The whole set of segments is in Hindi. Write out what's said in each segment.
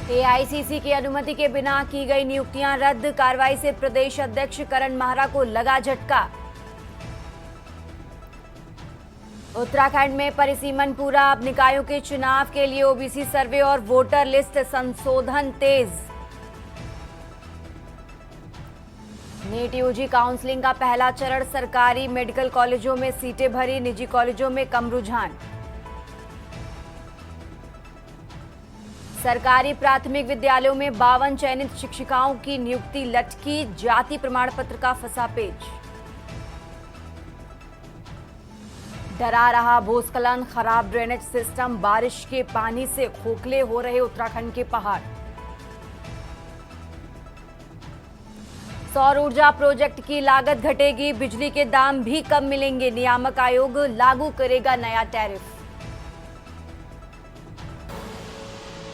एआईसीसी की अनुमति के बिना की गई नियुक्तियां रद्द। कार्रवाई से प्रदेश अध्यक्ष करण माहरा को लगा झटका। उत्तराखंड में परिसीमन पूरा। अब निकायों के चुनाव के लिए ओबीसी सर्वे और वोटर लिस्ट संशोधन तेज। नीट यूजी काउंसलिंग का पहला चरण। सरकारी मेडिकल कॉलेजों में सीटें भरी, निजी कॉलेजों में कम रुझान। सरकारी प्राथमिक विद्यालयों में 52 चयनित शिक्षिकाओं की नियुक्ति लटकी। जाति प्रमाण पत्र का फंसा पेच। डरा रहा भूस्खलन, खराब ड्रेनेज सिस्टम, बारिश के पानी से खोखले हो रहे उत्तराखंड के पहाड़। सौर ऊर्जा प्रोजेक्ट की लागत घटेगी, बिजली के दाम भी कम मिलेंगे। नियामक आयोग लागू करेगा नया टैरिफ।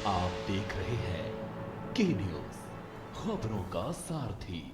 आप देख रहे हैं के न्यूज, खबरों का सारथी।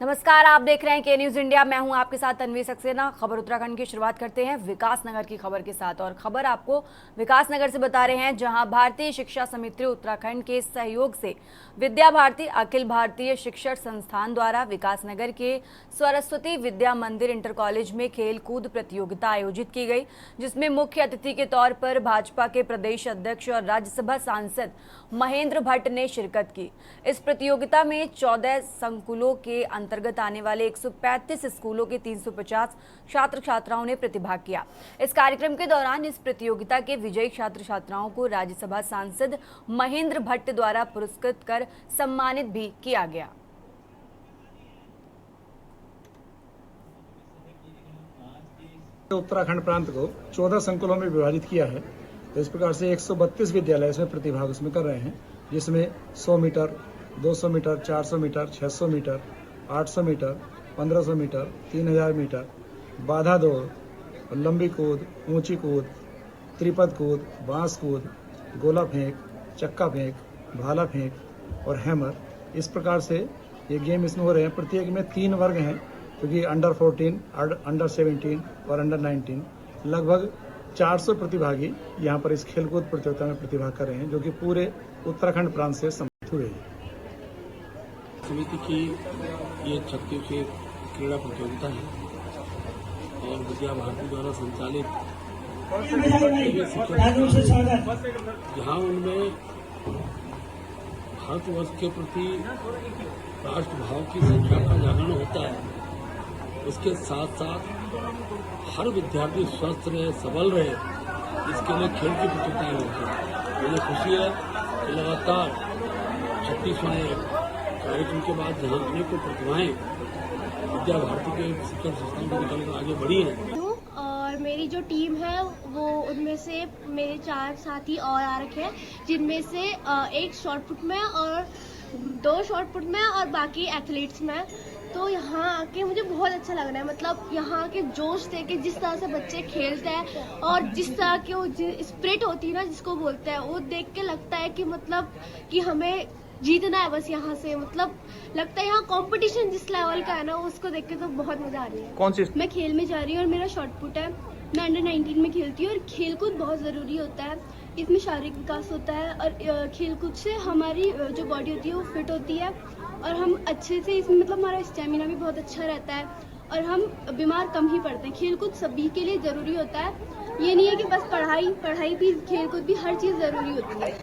नमस्कार, आप देख रहे हैं के न्यूज इंडिया। मैं हूं आपके साथ तन्वी सक्सेना। खबर उत्तराखंड की शुरुआत करते हैं विकासनगर की खबर के साथ, और खबर आपको विकासनगर से बता रहे हैं, जहां भारतीय शिक्षा समिति उत्तराखंड के सहयोग से विद्या भारती अखिल भारतीय शिक्षण संस्थान द्वारा विकासनगर के सरस्वती विद्या मंदिर इंटर कॉलेज में खेल कूद प्रतियोगिता आयोजित की गई, जिसमें मुख्य अतिथि के तौर पर भाजपा के प्रदेश अध्यक्ष और राज्यसभा सांसद महेंद्र भट्ट ने शिरकत की। इस प्रतियोगिता में 14 संकुलों के अंतर्गत आने वाले 135 स्कूलों के 350 छात्र छात्राओं ने प्रतिभाग किया। इस कार्यक्रम के दौरान इस प्रतियोगिता के विजयी छात्र छात्राओं को राज्यसभा सांसद महेंद्र भट्ट द्वारा पुरस्कृत कर सम्मानित भी किया गया। उत्तराखंड प्रांत को 14 संकुलों में विभाजित किया है। तो इस प्रकार से 132 विद्यालय इसमें प्रतिभाग उसमें कर रहे हैं, जिसमें 100 metre, 200 metre, 400 metre, 600 metre, 800 metre, 1500 metre, 3000 metre, बाधा दौड़, लंबी कूद, ऊंची कूद, त्रिपद कूद, बांस कूद, गोला फेंक, चक्का फेंक, भाला फेंक और हैमर, इस प्रकार से ये गेम इसमें हो रहे हैं। प्रत्येक में 3 वर्ग हैं, क्योंकि अंडर 14, अंडर 17 और अंडर 19 लगभग 400 प्रतिभागी यहाँ पर इस खेलकूद प्रतियोगिता में प्रतिभाग कर रहे हैं, जो कि पूरे उत्तराखंड प्रांत से सम्मिलित हुए हैं। समिति की ये 36वीं क्रीड़ा प्रतियोगिता है और विद्या भारती द्वारा संचालित जहाँ उनमें भारतवर्ष के प्रति राष्ट्रभाव की संख्या का जागरण होता है, उसके साथ साथ हर विद्यार्थी स्वस्थ रहे, सबल रहे, इसके लिए खेल की प्रतियोगिताएं होती है। मुझे खुशी है कि लगातार 36वां कार्यक्रम के बाद जहाँ अनेक प्रतिभाएं विद्या भारती के शिक्षण संस्थान को निकलकर आगे बढ़ी हैं। और मेरी जो टीम है वो उनमें से मेरे 4 साथी और आ रखे हैं, जिनमें से एक शॉर्ट पुट में और 2 शॉर्ट पुट में और बाकी एथलीट्स में। तो यहाँ आके मुझे बहुत अच्छा लग रहा है, मतलब यहाँ के जोश देख के जिस तरह से बच्चे खेलते हैं और जिस तरह की वो स्पिरिट होती है ना, जिसको बोलते हैं, वो देख के लगता है कि मतलब कि हमें जीतना है बस यहाँ से। मतलब लगता है यहाँ कंपटीशन जिस लेवल का है ना, उसको देख के तो बहुत मजा आ रही है। कौन सी? मैं खेल में जा रही हूँ और मेरा शॉर्ट पुट है। मैं अंडर 19 में खेलती हूँ और खेलकूद बहुत ज़रूरी होता है। इसमें शारीरिक विकास होता है और खेलकूद से हमारी जो बॉडी होती है वो फिट होती है और हम अच्छे से इसमें मतलब हमारा स्टेमिना भी बहुत अच्छा रहता है और हम बीमार कम ही पड़ते हैं। खेलकूद सभी के लिए ज़रूरी होता है, ये नहीं है कि बस पढ़ाई भी, खेलकूद भी, हर चीज़ ज़रूरी होती है।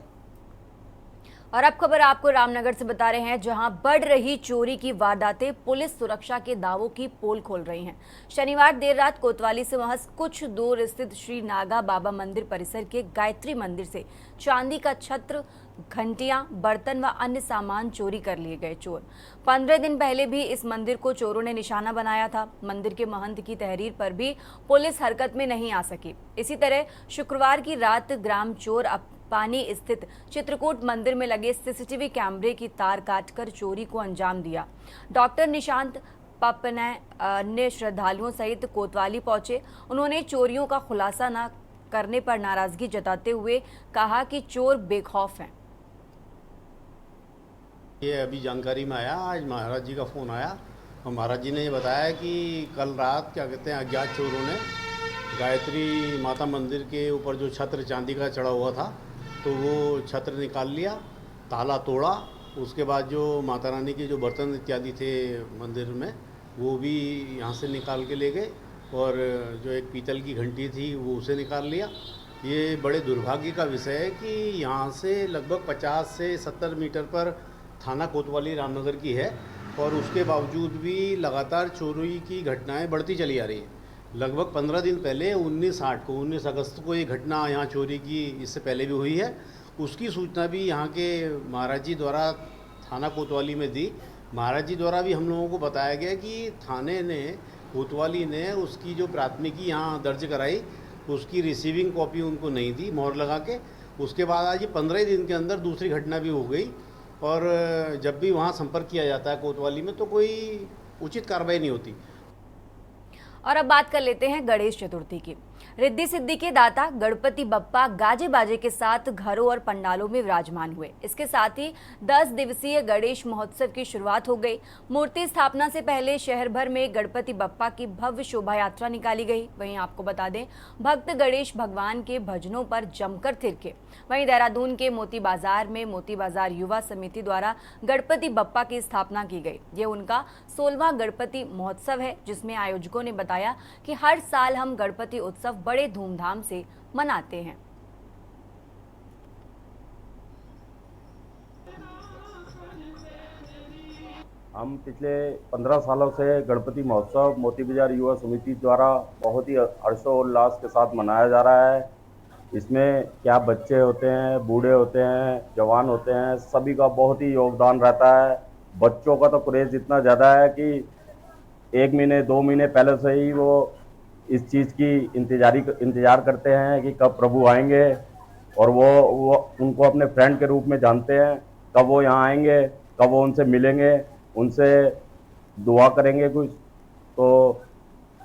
और अब खबर आपको रामनगर से बता रहे हैं, जहां बढ़ रही चोरी की वारदातें पुलिस सुरक्षा के दावों की पोल खोल रही हैं। शनिवार देर रात कोतवाली से महज कुछ दूर स्थित श्री नागा बाबा मंदिर परिसर के गायत्री मंदिर से चांदी का छत्र, घंटियां, बर्तन व अन्य सामान चोरी कर लिए गए चोर। 15 दिन पहले भी इस मंदिर को चोरों ने निशाना बनाया था। मंदिर के महंत की तहरीर पर भी पुलिस हरकत में नहीं आ सकी। इसी तरह शुक्रवार की रात ग्राम चोर पानी स्थित चित्रकूट मंदिर में लगे सीसीटीवी कैमरे की तार काटकर चोरी को अंजाम दिया। डॉक्टर निशांत पपने अन्य श्रद्धालुओं सहित कोतवाली पहुंचे। उन्होंने चोरियों का खुलासा न करने पर नाराजगी जताते हुए कहा कि चोर बेखौफ हैं। ये अभी जानकारी में आया, आज महाराज जी का फ़ोन आया और महाराज जी ने ये बताया कि कल रात क्या कहते हैं अज्ञात चोरों ने गायत्री माता मंदिर के ऊपर जो छत्र चांदी का चढ़ा हुआ था तो वो छत्र निकाल लिया, ताला तोड़ा। उसके बाद जो माता रानी के जो बर्तन इत्यादि थे मंदिर में वो भी यहाँ से निकाल के ले गए, और जो एक पीतल की घंटी थी वो उसे निकाल लिया। ये बड़े दुर्भाग्य का विषय है कि यहाँ से लगभग 50 से 70 मीटर पर थाना कोतवाली रामनगर की है, और उसके बावजूद भी लगातार चोरी की घटनाएं बढ़ती चली आ रही हैं। लगभग 15 दिन पहले 19 अगस्त को ये घटना यहाँ चोरी की इससे पहले भी हुई है। उसकी सूचना भी यहाँ के महाराज जी द्वारा थाना कोतवाली में दी। महाराज जी द्वारा भी हम लोगों को बताया गया कि थाने ने, कोतवाली ने उसकी जो प्राथमिकी यहाँ दर्ज कराई, उसकी रिसीविंग कॉपी उनको नहीं दी मोहर लगा के। उसके बाद आज ये 15 दिन के अंदर दूसरी घटना भी हो गई, और जब भी वहाँ संपर्क किया जाता है कोतवाली में तो कोई उचित कार्रवाई नहीं होती। और अब बात कर लेते हैं गणेश चतुर्थी की। रिद्धि सिद्धि के दाता गणपति बप्पा गाजे बाजे के साथ घरों और पंडालों में विराजमान हुए। इसके साथ ही 10 दिवसीय गणेश महोत्सव की शुरुआत हो गई। मूर्ति स्थापना से पहले शहर भर में गणपति बप्पा की भव्य शोभा यात्रा निकाली गई। वहीं आपको बता दें, भक्त गणेश भगवान के भजनों पर जमकर थिरके। वहीं देहरादून के मोती बाजार में मोती बाजार युवा समिति द्वारा गणपति बप्पा की स्थापना की गई। ये उनका 16वां गणपति महोत्सव है, जिसमें आयोजकों ने बताया कि हर साल हम गणपति उत्सव बड़े धूमधाम से मनाते हैं। हम पिछले 15 सालों से गणपति महोत्सव मोती बाजार युवा समिति द्वारा बहुत ही हर्षोल्लास के साथ मनाया जा रहा है। इसमें क्या बच्चे होते हैं, बूढ़े होते हैं, जवान होते हैं, सभी का बहुत ही योगदान रहता है। बच्चों का तो क्रेज़ इतना ज़्यादा है कि 1 महीने 2 महीने पहले से ही वो इस चीज़ की इंतज़ार करते हैं कि कब प्रभु आएंगे, और वो उनको अपने फ्रेंड के रूप में जानते हैं। कब वो यहाँ आएंगे, कब वो उनसे मिलेंगे, उनसे दुआ करेंगे कुछ। तो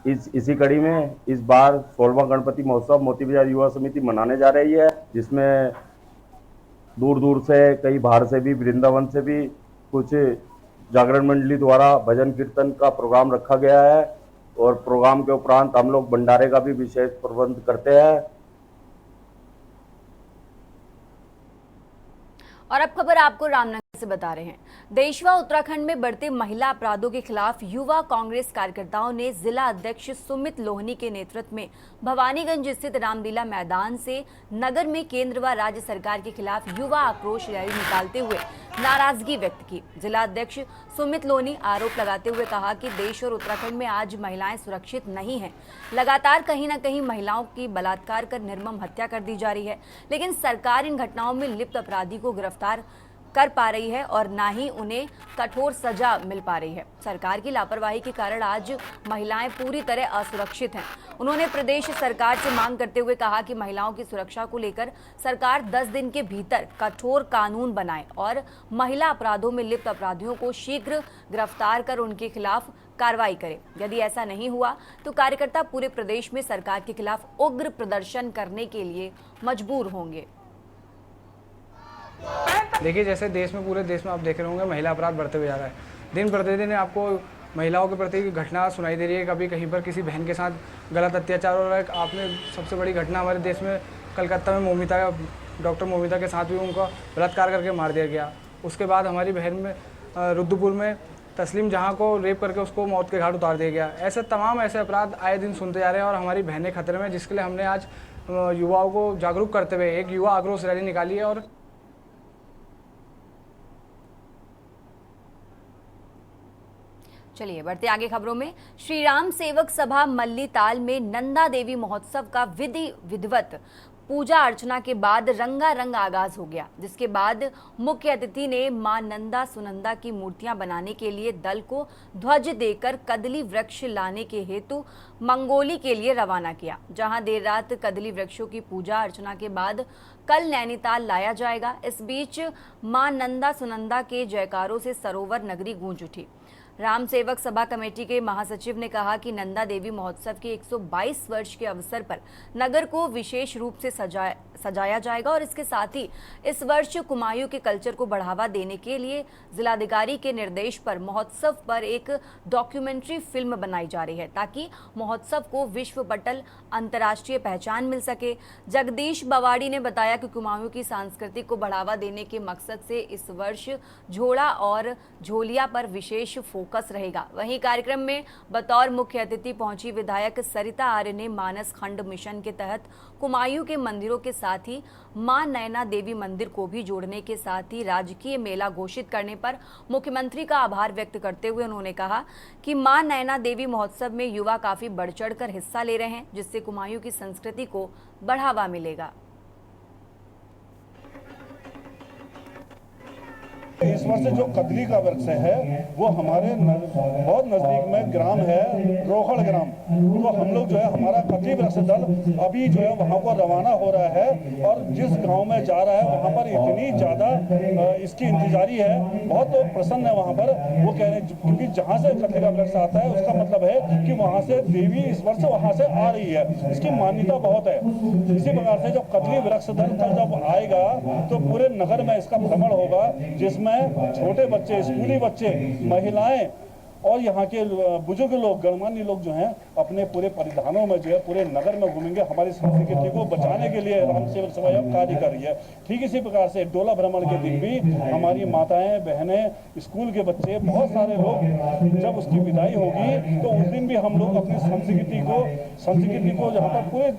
इसी कड़ी में इस बार 16वां गणपति महोत्सव मोती बाजार युवा समिति मनाने जा रही है, जिसमें दूर दूर से, कई बाहर से भी, वृंदावन से भी कुछ जागरण मंडली द्वारा भजन कीर्तन का प्रोग्राम रखा गया है, और प्रोग्राम के उपरांत हम लोग भंडारे का भी विशेष प्रबंध करते हैं। और अब खबर आपको रामनगर से बता रहे हैं। देशवा उत्तराखंड में बढ़ते महिला अपराधों के खिलाफ युवा कांग्रेस कार्यकर्ताओं ने जिला अध्यक्ष सुमित लोहनी के नेतृत्व में भवानीगंज स्थित रामलीला मैदान से नगर में केंद्र व राज्य सरकार के खिलाफ युवा आक्रोश रैली निकालते हुए नाराजगी व्यक्त की। जिला अध्यक्ष सुमित लोहनी आरोप लगाते हुए कहा कि देश और उत्तराखंड में आज महिलाएं सुरक्षित नहीं हैं। लगातार कहीं न कहीं महिलाओं की बलात्कार कर निर्मम हत्या कर दी जा रही है, लेकिन सरकार इन घटनाओं में लिप्त अपराधी को गिरफ्तार कर पा रही है और ना ही उन्हें कठोर सजा मिल पा रही है। सरकार की लापरवाही के कारण आज महिलाएं पूरी तरह असुरक्षित हैं। उन्होंने प्रदेश सरकार से मांग करते हुए कहा कि महिलाओं की सुरक्षा को लेकर सरकार 10 दिन के भीतर कठोर कानून बनाए और महिला अपराधों में लिप्त अपराधियों को शीघ्र गिरफ्तार कर उनके खिलाफ कार्रवाई करे। यदि ऐसा नहीं हुआ तो कार्यकर्ता पूरे प्रदेश में सरकार के खिलाफ उग्र प्रदर्शन करने के लिए मजबूर होंगे। देखिए, जैसे देश में, पूरे देश में आप देख रहे होंगे महिला अपराध बढ़ते हुए जा रहा है। दिन प्रतिदिन आपको महिलाओं के प्रति घटना सुनाई दे रही है। कभी कहीं पर किसी बहन के साथ गलत अत्याचार हो रहा है। आपने सबसे बड़ी घटना हमारे देश में कलकत्ता में डॉक्टर मोमिता के साथ भी उनका बलात्कार करके मार दिया गया। उसके बाद हमारी बहन में रुद्रपुर में तस्लीम जहां को रेप करके उसको मौत के घाट उतार दिया गया। ऐसे तमाम ऐसे अपराध आए दिन सुनते जा रहे हैं और हमारी बहनें खतरे में, जिसके लिए हमने आज युवाओं को जागरूक करते हुए एक युवा आक्रोश रैली निकाली है। और चलिए बढ़ते आगे खबरों में। श्री राम सेवक सभा मल्ली ताल में नंदा देवी महोत्सव का विधिवत पूजा अर्चना के बाद रंगारंग आगाज हो गया, जिसके बाद मुख्य अतिथि ने मां नंदा सुनंदा की मूर्तियां बनाने के लिए दल को ध्वज देकर कदली वृक्ष लाने के हेतु मंगोली के लिए रवाना किया, जहां देर रात कदली वृक्षों की पूजा अर्चना के बाद कल नैनीताल लाया जाएगा। इस बीच मां नंदा सुनंदा के जयकारों से सरोवर नगरी गूंज उठी। राम सेवक सभा कमेटी के महासचिव ने कहा कि नंदा देवी महोत्सव के 122 वर्ष के अवसर पर नगर को विशेष रूप से सजाया जाएगा और इसके साथ ही इस वर्ष कुमायूं के कल्चर को बढ़ावा देने के लिए जिलाधिकारी के निर्देश पर महोत्सव पर एक डॉक्यूमेंट्री फिल्म बनाई जा रही है ताकि महोत्सव को विश्व पटल अंतर्राष्ट्रीय पहचान मिल सके। जगदीश बवाड़ी ने बताया कि कुमायूं की संस्कृति को बढ़ावा देने के मकसद से इस वर्ष झोड़ा और झोलिया पर विशेष फोकस रहेगा। वहीं कार्यक्रम में बतौर मुख्य अतिथि पहुंची विधायक सरिता आर्य ने मानस खंड मिशन के तहत कुमायूं के मंदिरों के साथ ही मां नैना देवी मंदिर को भी जोड़ने के साथ ही राजकीय मेला घोषित करने पर मुख्यमंत्री का आभार व्यक्त करते हुए उन्होंने कहा कि मां नैना देवी महोत्सव में युवा काफी बढ़ चढ़कर हिस्सा ले रहे हैं, जिससे कुमायूं की संस्कृति को बढ़ावा मिलेगा। इस वर्ष जो कदली का वृक्ष है वो हमारे बहुत नजदीक में ग्राम है रोहड़ ग्राम, तो हम लोग जो है हमारा कदली वृक्ष दल अभी जो है वहाँ को रवाना हो रहा है और जिस गांव में जा रहा है वहाँ पर इतनी ज़्यादा इसकी इंतजारी है, बहुत प्रसन्न है वहाँ पर। वो कह रहे हैं क्योंकि जहाँ से कदली का वृक्ष आता है उसका मतलब है कि वहाँ से देवी इस वर्ष वहाँ से आ रही है, इसकी मान्यता बहुत है। इसी प्रकार से जो कदली वृक्ष दल कल जब आएगा तो पूरे नगर में इसका भ्रमण होगा, जिसमें छोटे बच्चे, स्कूली बच्चे, महिलाएं और यहाँ के बुजुर्ग लोग, गणमान्य लोग जो हैं अपने पूरे परिधानों में जो है पूरे नगर में घूमेंगे। हमारी संस्कृति को बचाने के लिए राम सेवक सभा कार्य कर रही है। ठीक इसी प्रकार से डोला भ्रमण के दिन भी हमारी माताएं, बहनें, स्कूल के बच्चे, बहुत सारे लोग जब उसकी विदाई होगी तो उस दिन भी हम लोग अपनी संस्कृति को जहाँ पर पूरे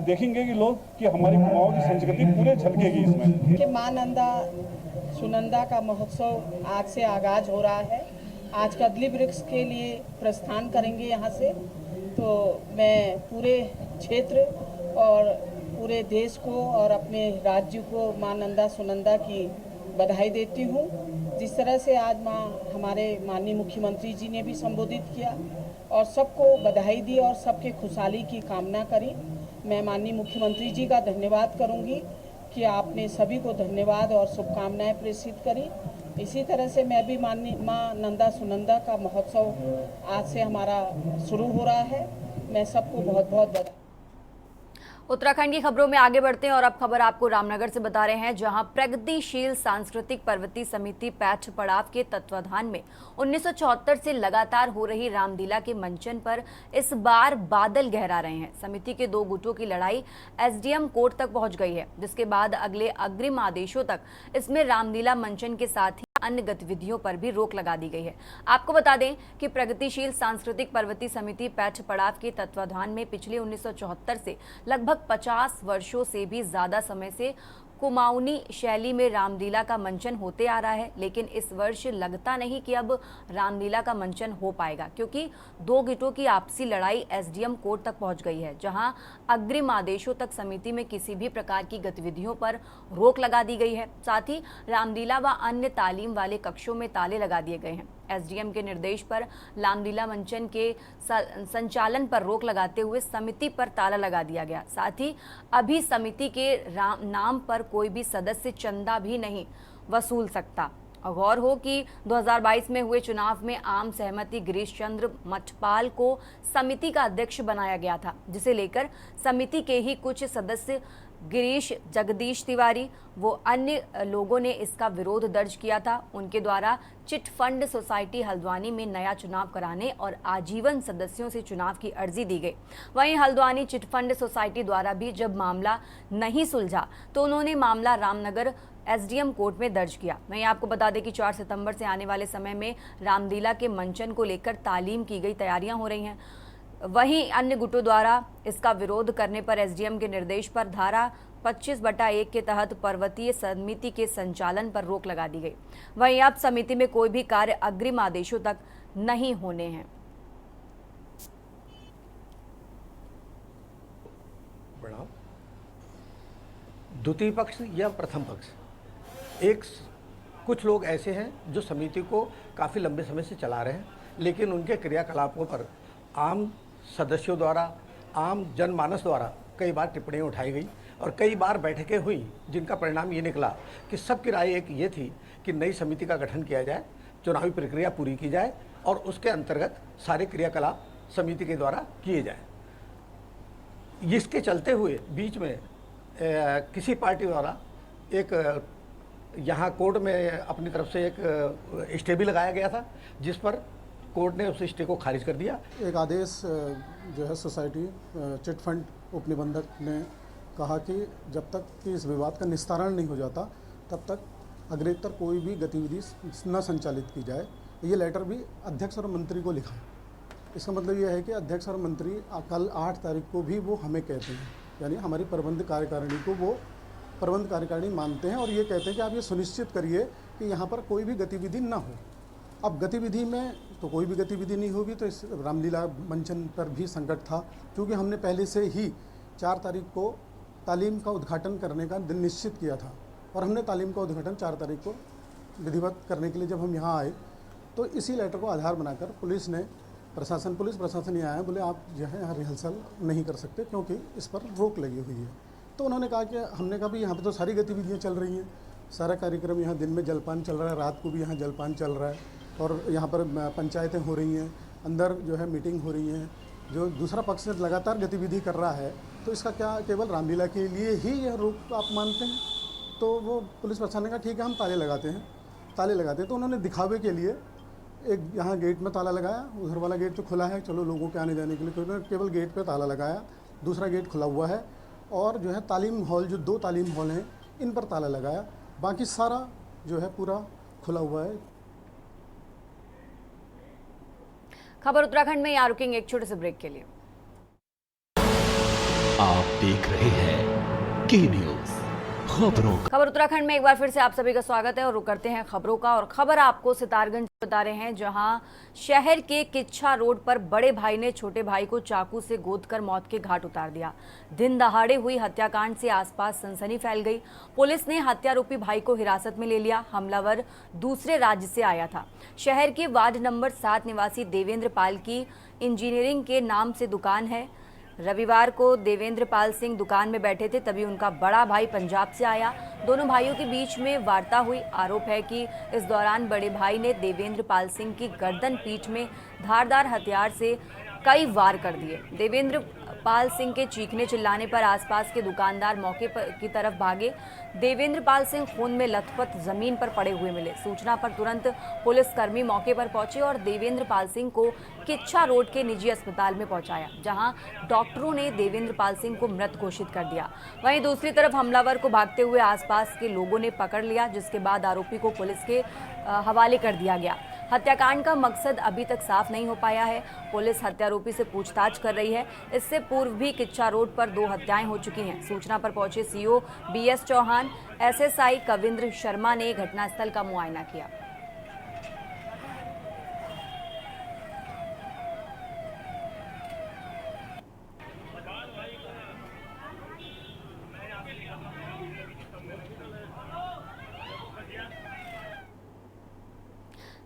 देखेंगे कि लोग कि हमारी कुमाऊं की संस्कृति पूरे झलकेगी इसमें। कि मां नंदा सुनंदा का महोत्सव आज से आगाज हो रहा है। आज कदली वृक्ष के लिए प्रस्थान करेंगे यहाँ से, तो मैं पूरे क्षेत्र और पूरे देश को और अपने राज्य को मां नंदा सुनंदा की बधाई देती हूँ। जिस तरह से आज हमारे माननीय मुख्यमंत्री जी ने भी संबोधित किया और सबको बधाई दी और सबके खुशहाली की कामना करी। मैं माननीय मुख्यमंत्री जी का धन्यवाद करूंगी कि आपने सभी को धन्यवाद और शुभकामनाएं प्रेषित करी। इसी तरह से मैं भी माननीय मां नंदा सुनंदा का महोत्सव आज से हमारा शुरू हो रहा है। मैं सबको बहुत बहुत बधाई। उत्तराखंड की खबरों में आगे बढ़ते हैं और अब खबर आपको रामनगर से बता रहे हैं, जहां प्रगतिशील सांस्कृतिक पर्वतीय समिति पैठ पड़ाव के तत्वाधान में 1974 से लगातार हो रही रामलीला के मंचन पर इस बार बादल गहरा रहे हैं। समिति के 2 गुटों की लड़ाई एसडीएम कोर्ट तक पहुंच गई है, जिसके बाद अगले अग्रिम आदेशों तक इसमें रामलीला मंचन के साथ ही अन्य गतिविधियों पर भी रोक लगा दी गई है। आपको बता दें कि प्रगतिशील सांस्कृतिक पर्वतीय समिति पैठ पड़ाव के तत्वाधान में पिछले 1974 से लगभग 50 वर्षों से भी ज्यादा समय से कुमाऊनी शैली में रामलीला का मंचन होते आ रहा है, लेकिन इस वर्ष लगता नहीं कि अब रामलीला का मंचन हो पाएगा, क्योंकि 2 गुटों की आपसी लड़ाई एसडीएम कोर्ट तक पहुंच गई है, जहां अग्रिम आदेशों तक समिति में किसी भी प्रकार की गतिविधियों पर रोक लगा दी गई है। साथ ही रामलीला व अन्य तालीम वाले कक्षों में ताले लगा दिए गए हैं। एसडीएम के निर्देश पर रामलीला मंचन के संचालन पर रोक लगाते हुए समिति पर ताला लगा दिया गया। साथ ही अभी समिति के नाम पर कोई भी सदस्य चंदा भी नहीं वसूल सकता। गौर हो कि 2022 में हुए चुनाव में आम सहमति गिरीश चंद्र मठपाल को समिति का अध्यक्ष बनाया गया था, जिसे लेकर समिति के ही कुछ सदस्य गिरीश, जगदीश तिवारी वो अन्य लोगों ने इसका विरोध दर्ज किया था। उनके द्वारा चिट फंड सोसाइटी हल्द्वानी में नया चुनाव कराने और आजीवन सदस्यों से चुनाव की अर्जी दी गई। वहीं हल्द्वानी चिट फंड सोसाइटी द्वारा भी जब मामला नहीं सुलझा तो उन्होंने मामला रामनगर एसडीएम कोर्ट में दर्ज किया। वहीं आपको बता दें कि 4 सितंबर से आने वाले समय में रामलीला के मंचन को लेकर तालीम की गई तैयारियां हो रही हैं। वहीं अन्य गुटों द्वारा इसका विरोध करने पर एसडीएम के निर्देश पर धारा 25/1 के तहत पर्वतीय समिति के संचालन पर रोक लगा दी गई। वहीं अब समिति में कोई भी कार्य अग्रिम आदेशों तक नहीं होने हैं। द्वितीय पक्ष या प्रथम पक्ष, कुछ लोग ऐसे हैं जो समिति को काफ़ी लंबे समय से चला रहे हैं, लेकिन उनके क्रियाकलापों पर आम सदस्यों द्वारा, आम जनमानस द्वारा कई बार टिप्पणियाँ उठाई गई और कई बार बैठकें हुई, जिनका परिणाम ये निकला कि सबकी राय एक ये थी कि नई समिति का गठन किया जाए, चुनावी प्रक्रिया पूरी की जाए और उसके अंतर्गत सारे क्रियाकलाप समिति के द्वारा किए जाएं। इसके चलते हुए बीच में किसी पार्टी द्वारा एक यहाँ कोर्ट में अपनी तरफ से एक स्टे भी लगाया गया था, जिस पर कोर्ट ने उस स्टे को खारिज कर दिया। एक आदेश जो है सोसाइटी चिट फंड उपनिबंधक ने कहा कि जब तक कि इस विवाद का निस्तारण नहीं हो जाता तब तक अग्रेतर कोई भी गतिविधि न संचालित की जाए। ये लेटर भी अध्यक्ष और मंत्री को लिखा है। इसका मतलब ये है कि अध्यक्ष और मंत्री कल 8 तारीख को भी वो हमें कहते हैं, यानी हमारी प्रबंध कार्यकारिणी को वो प्रबंध कार्यकारिणी मानते हैं और ये कहते हैं कि आप ये सुनिश्चित करिए कि यहाँ पर कोई भी गतिविधि ना हो। अब गतिविधि में तो कोई भी गतिविधि नहीं होगी तो इस रामलीला मंचन पर भी संकट था, क्योंकि हमने पहले से ही 4 तारीख को तालीम का उद्घाटन करने का दिन निश्चित किया था और हमने तालीम का उद्घाटन 4 तारीख को विधिवत करने के लिए जब हम यहाँ आए तो इसी लेटर को आधार बनाकर पुलिस प्रशासन ये आया, बोले आप जो है यहाँ रिहर्सल नहीं कर सकते क्योंकि इस पर रोक लगी हुई है। तो उन्होंने कहा कि हमने कहा भी यहाँ पर तो सारी गतिविधियाँ चल रही हैं, सारा कार्यक्रम यहाँ दिन में जलपान चल रहा है, रात को भी यहाँ जलपान चल रहा है और यहाँ पर पंचायतें हो रही हैं, अंदर जो है मीटिंग हो रही हैं, जो दूसरा पक्ष लगातार गतिविधि कर रहा है, तो इसका क्या केवल रामलीला के लिए ही यह रोक आप मानते हैं? तो वो पुलिस प्रशासन ने कहा ठीक है हम ताले लगाते हैं। तो उन्होंने दिखावे के लिए एक यहाँ गेट में ताला लगाया, उधर वाला गेट तो खुला है, चलो लोगों के आने जाने के लिए, तो उन्होंने केवल गेट पे ताला लगाया, दूसरा गेट खुला हुआ है और जो है तालीम हॉल, जो 2 तालीम हॉल हैं इन पर ताला लगाया, बाकी सारा जो है पूरा खुला हुआ है। खबर उत्तराखंड में यहाँ रुकेंगे एक छोटे से ब्रेक के लिए। आप देख रहे हैं की न्यूज़ खबरों। खबर उत्तराखंड में एक बार फिर से आप सभी का स्वागत है और रुक करते हैं खबरों का। और खबर आपको सितारगंज बता रहे हैं, जहां शहर के किच्छा रोड पर बड़े भाई ने छोटे भाई को चाकू से गोदकर मौत के घाट उतार दिया। दिन दहाड़े हुई हत्याकांड से आसपास सनसनी फैल गई। पुलिस ने हत्यारोपी भाई को हिरासत में ले लिया। हमलावर दूसरे राज्य से आया था। शहर के वार्ड नंबर 7 निवासी देवेंद्र पाल की इंजीनियरिंग के नाम से दुकान है। रविवार को देवेंद्र पाल सिंह दुकान में बैठे थे, तभी उनका बड़ा भाई पंजाब से आया। दोनों भाइयों के बीच में वार्ता हुई। आरोप है कि इस दौरान बड़े भाई ने देवेंद्र पाल सिंह की गर्दन पीठ में धारदार हथियार से कई वार कर दिए। देवेंद्र पाल सिंह के चीखने चिल्लाने पर आसपास के दुकानदार मौके पर की तरफ भागे। देवेंद्र पाल सिंह खून में लथपथ जमीन पर पड़े हुए मिले। सूचना पर तुरंत पुलिसकर्मी मौके पर पहुंचे और देवेंद्र पाल सिंह को किच्छा रोड के निजी अस्पताल में पहुंचाया, जहां डॉक्टरों ने देवेंद्र पाल सिंह को मृत घोषित कर दिया। वहीं दूसरी तरफ हमलावर को भागते हुए आसपास के लोगों ने पकड़ लिया, जिसके बाद आरोपी को पुलिस के हवाले कर दिया गया। हत्याकांड का मकसद अभी तक साफ नहीं हो पाया है। पुलिस हत्यारोपी से पूछताछ कर रही है। इससे पूर्व भी किच्छा रोड पर 2 हत्याएं हो चुकी हैं। सूचना पर पहुंचे CO BS Chauhan, SSI Kavindra Sharma ने घटनास्थल का मुआयना किया।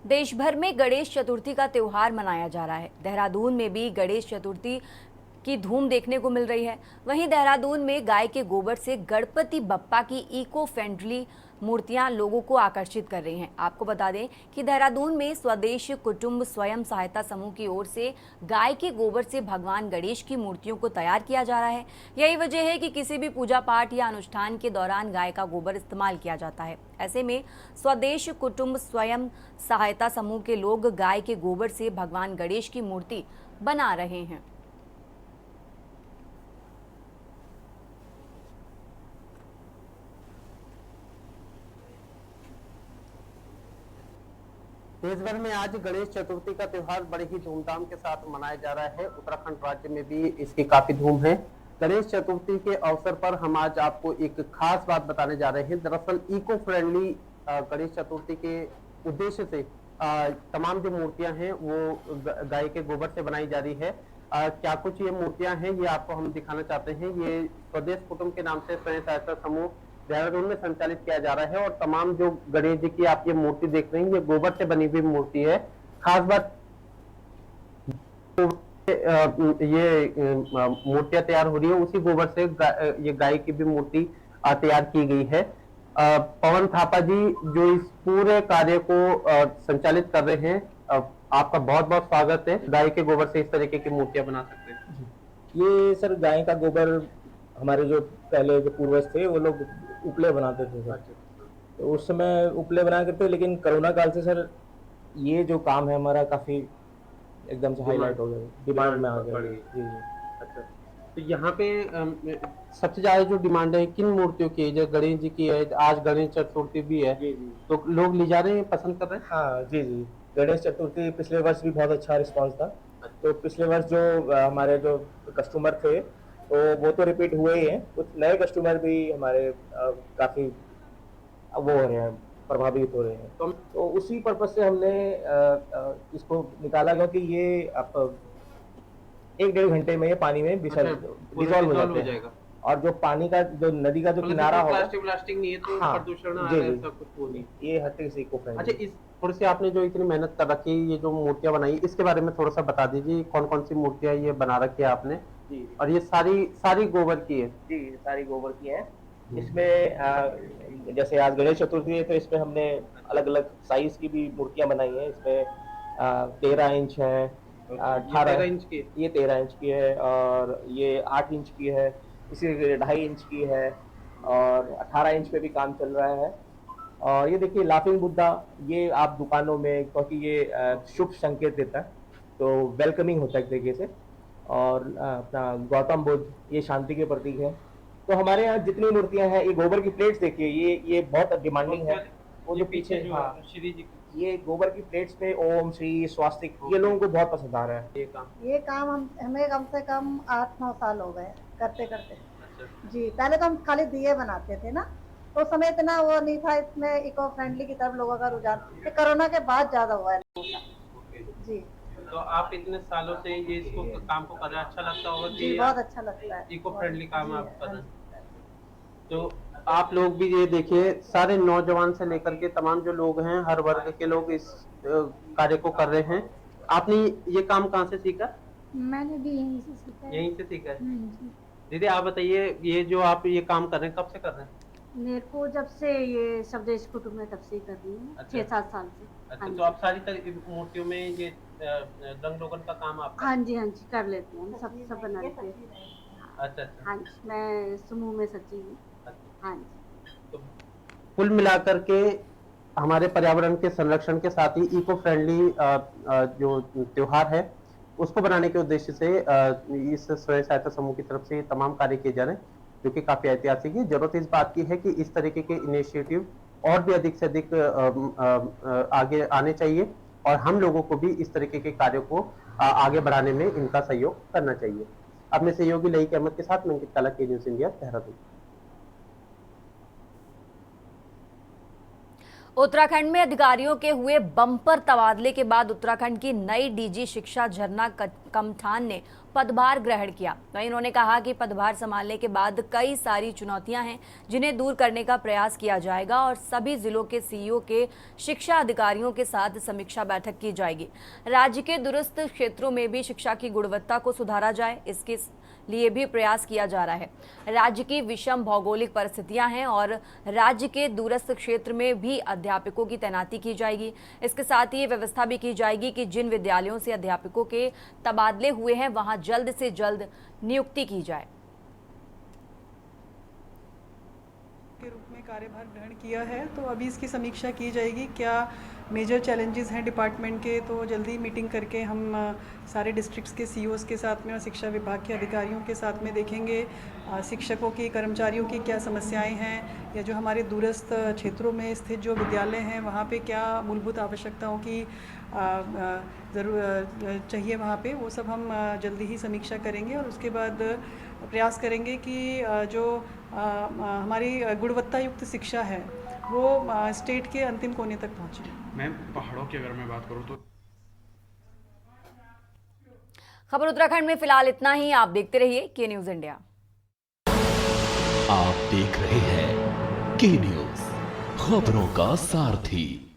देश भर में गणेश चतुर्थी का त्योहार मनाया जा रहा है। देहरादून में भी गणेश चतुर्थी की धूम देखने को मिल रही है। वहीं देहरादून में गाय के गोबर से गणपति बप्पा की इको फ्रेंडली मूर्तियां लोगों को आकर्षित कर रही हैं। आपको बता दें कि देहरादून में स्वदेश कुटुंब स्वयं सहायता समूह की ओर से गाय के गोबर से भगवान गणेश की मूर्तियों को तैयार किया जा रहा है। यही वजह है कि किसी भी पूजा पाठ या अनुष्ठान के दौरान गाय का गोबर इस्तेमाल किया जाता है। ऐसे में स्वदेश कुटुंब स्वयं सहायता समूह के लोग गाय के गोबर से भगवान गणेश की मूर्ति बना रहे हैं। देश भर में आज गणेश चतुर्थी का त्योहार बड़े ही धूमधाम के साथ मनाया जा रहा है। उत्तराखंड राज्य में भी इसकी काफी धूम है। गणेश चतुर्थी के अवसर पर हम आज आपको एक खास बात बताने जा रहे हैं। दरअसल इको फ्रेंडली गणेश चतुर्थी के उद्देश्य से तमाम जो मूर्तियां हैं वो गाय के गोबर से बनाई जा रही है। क्या कुछ ये मूर्तियां हैं ये आपको हम दिखाना चाहते हैं। ये स्वदेश कुटुंब के नाम से स्वयं सहायता समूह देहरादून में संचालित किया जा रहा है और तमाम जो गणेश जी की आप ये मूर्ति देख रहे हैं ये गोबर से बनी हुई मूर्ति है। खास बात ये मूर्तियां तैयार हो रही है उसी गोबर से ये गाय की भी मूर्ति तैयार की गई है। पवन थापा जी जो इस पूरे कार्य को संचालित कर रहे हैं, आपका बहुत बहुत स्वागत है। गाय के गोबर से इस तरीके की मूर्तियां बना सकते हैं। ये सर गाय का गोबर हमारे जो पहले जो पूर्वज थे वो लोग उपले बनाते थे सर। तो उस समय उपले बना करते, लेकिन कोरोना काल से सर ये जो काम है हमारा काफी एकदम से हाईलाइट हो गया, डिमांड में आ गया। जी जी। अच्छा, तो यहाँ पे सबसे ज्यादा जो डिमांड है किन मूर्तियों की है? जो गणेश जी की है, आज गणेश चतुर्थी भी है, तो लोग ले जा रहे हैं, पसंद कर रहे हैं। हाँ जी जी, गणेश चतुर्थी पिछले वर्ष भी बहुत अच्छा रिस्पांस था। तो पिछले वर्ष जो हमारे जो कस्टमर थे तो वो तो रिपीट हुए ही हैं, कुछ नए कस्टमर भी हमारे काफी वो हो रहे हैं, प्रभावित हो रहे हैं। तो उसी पर्पज से हमने इसको निकाला, क्योंकि ये आप 1-1.5 घंटे में ये पानी में डिसॉल्व हो जाएगा। और जो पानी का जो नदी का जो किनारा होगा, प्लास्टिक नहीं है तो हाँ, प्रदूषण जी, ऐसा कुछ वो नहीं। ये हर तरह से इको फ्रेंडली। अच्छा, इस थोड़ी सी आपने जो इतनी मेहनत कर रखी है, ये जो मूर्तियां बनाई, इसके बारे में थोड़ा सा बता दीजिए। कौन कौन सी मूर्तियां ये बना रखी है आपने? जी, और ये सारी गोबर की है? जी, सारी गोबर की है। इसमें जैसे आज गणेश चतुर्थी है तो इसमें हमने अलग अलग साइज की भी मूर्तियां बनाई हैं। इसमें 13 इंच है, 18 इंच की, ये 13 इंच की है, और ये 8 इंच की है, इसी 2.5 इंच की है, और 18 इंच पे भी काम चल रहा है। और ये देखिए लाफिंग बुद्धा, ये आप दुकानों में, क्योंकि ये शुभ संकेत देता है तो वेलकमिंग होता है एक तरीके से। और अपना गौतम बुद्ध, ये शांति के प्रतीक है। तो हमारे यहाँ जितनी मूर्तियां हैं, ये गोबर की प्लेट्स देखिए, ये बहुत डिमांडिंग है। वो जो पीछे श्री जी, ये गोबर की प्लेट्स पे ओम श्री स्वास्तिक, ये लोगों को बहुत पसंद आ रहा है। ये काम हमें कम से कम 8-9 साल हो गए करते करते। जी, पहले तो हम खाली दिए बनाते थे ना, तो उस समय इतना वो नहीं था, इसमें इको फ्रेंडली की तरफ लोगों का रुझान कोरोना के बाद ज्यादा हुआ है जी। तो आप इतने सालों से ये इसको काम को कर रहे हैं, अच्छा लगता होगा जी, बहुत अच्छा लगता है, इको फ्रेंडली काम आप कर रहे हैं। तो आप लोग भी ये देखिए, सारे नौजवान से लेकर के तमाम जो लोग हैं, हर वर्ग के लोग इस कार्य को कर रहे हैं। आपने ये काम कहाँ से सीखा? मैंने भी यहीं से सीखा है। यहीं से सीखा है। दीदी आप बताइए, ये जो आप ये काम कर रहे हैं, कब से कर रहे हैं? मेरे को जब से ये स्वदेश कुटुंब में तब से कर रही हूँ। अच्छा। 6-7 साल से। अच्छा, तो आप सारी मूर्तियों में ये रंग रोगन का काम आप? हाँ जी कर लेते हैं, सब बना लेते हैं। अच्छा अच्छा। हाँ जी, मैं समूह में सचिव हूँ। हाँ जी। तो कुल मिलाकर के हमारे पर्यावरण के संरक्षण के साथ ही इको फ्रेंडली जो त्योहार है उसको बनाने के उद्देश्य से इस स्वयं सहायता समूह की तरफ से ये तमाम कार्य किए जा रहे हैं, जो कि काफी ऐतिहासिक है। जरूरत इस बात की है कि इस तरीके के इनिशिएटिव और भी अधिक से अधिक आगे आने चाहिए, और हम लोगों को भी इस तरीके के कार्यों को आगे बढ़ाने में इनका सहयोग करना चाहिए। अपने सहयोगी लईक अहमद के साथ मैं अंकित काला, के न्यूज़ इंडिया, देहरादून। उत्तराखंड में अधिकारियों के हुए बम्पर तबादले के बाद उत्तराखंड की नई डीजी शिक्षा झरना कमठान ने पदभार ग्रहण किया। वहीं उन्होंने कहा कि पदभार संभालने के बाद कई सारी चुनौतियां हैं जिन्हें दूर करने का प्रयास किया जाएगा, और सभी जिलों के सीईओ के शिक्षा अधिकारियों के साथ समीक्षा बैठक की जाएगी। राज्य के दूरस्थ क्षेत्रों में भी शिक्षा की गुणवत्ता को सुधारा जाए, इसके लिए भी प्रयास किया जा रहा है। राज्य की विषम भौगोलिक परिस्थितियां हैं और राज्य के दूरस्थ क्षेत्र में भी अध्यापकों की तैनाती की जाएगी। इसके साथ ही ये व्यवस्था भी की जाएगी कि जिन विद्यालयों से अध्यापकों के तबादले हुए हैं वहां जल्द से जल्द नियुक्ति की जाए। के रूप में कार्यभार ग्रहण किया है, तो अभी इसकी समीक्षा की जाएगी। क्या मेजर चैलेंजेस हैं डिपार्टमेंट के, तो जल्दी मीटिंग करके हम सारे डिस्ट्रिक्ट्स के सीईओज़ के साथ में और शिक्षा विभाग के अधिकारियों के साथ में देखेंगे शिक्षकों की, कर्मचारियों की क्या समस्याएं हैं, या जो हमारे दूरस्थ क्षेत्रों में स्थित जो विद्यालय हैं वहाँ पे क्या मूलभूत आवश्यकताओं की ज़रूर चाहिए वहाँ पे, वो सब हम जल्दी ही समीक्षा करेंगे। और उसके बाद प्रयास करेंगे कि जो हमारी गुणवत्ता युक्त शिक्षा है वो स्टेट के अंतिम कोने तक पहुँचे। मैम, पहाड़ों की अगर मैं बात करूँ तो खबर उत्तराखंड में फिलहाल इतना ही। आप देखते रहिए के न्यूज़ इंडिया। आप देख रहे हैं के न्यूज़, खबरों का सारथी।